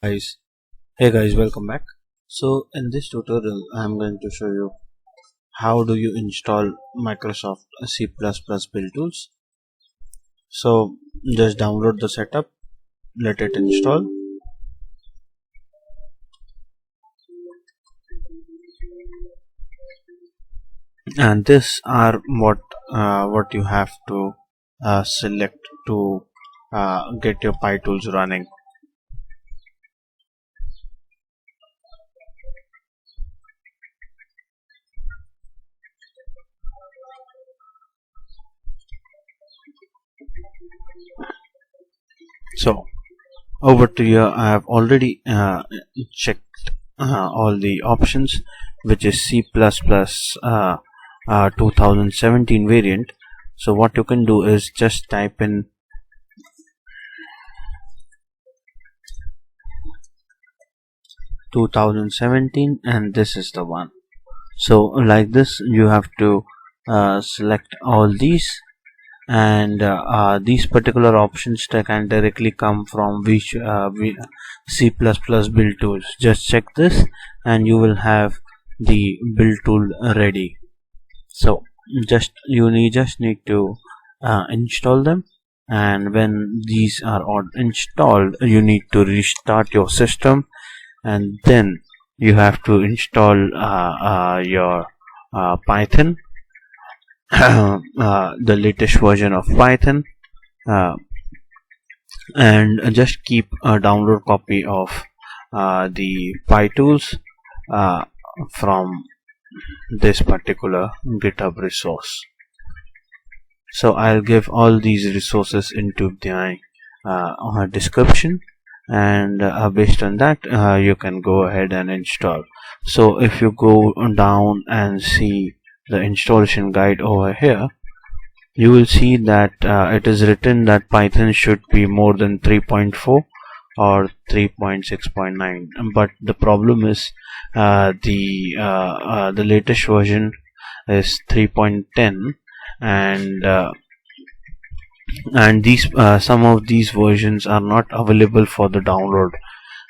Guys, hey guys, welcome back. So in this tutorial I'm going to show you how do you install Microsoft C++ build tools. So just download the setup, let it install, and this are what you have to select to get your PyTools running. So over to here, I have already checked all the options, which is C++ 2017 variant. So what you can do is just type in "2017" and this is the one. So like this, you have to select all these, and these particular options that can directly come from C++ build tools. Just check this and you will have the build tool ready. So just need to install them, and when these are all installed, you need to restart your system, and then you have to install your Python, the latest version of Python, and just keep a download copy of the PyTools from this particular GitHub resource. So I'll give all these resources into the description, and based on that you can go ahead and install. So if you go down and see the installation guide over here, you will see that it is written that Python should be more than 3.4 or 3.6.9, but the problem is the latest version is 3.10, and these some of these versions are not available for the download,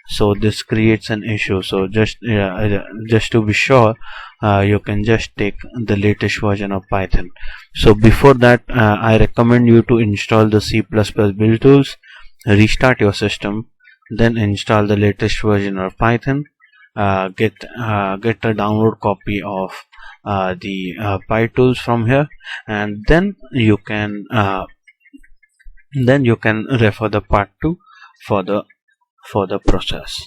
so this creates an issue. So just to be sure, you can just take the latest version of Python. So before that, I recommend you to install the C++ build tools, restart your system, then install the latest version of Python, get a download copy of the PyTools from here, and then you can refer the part 2 for the process.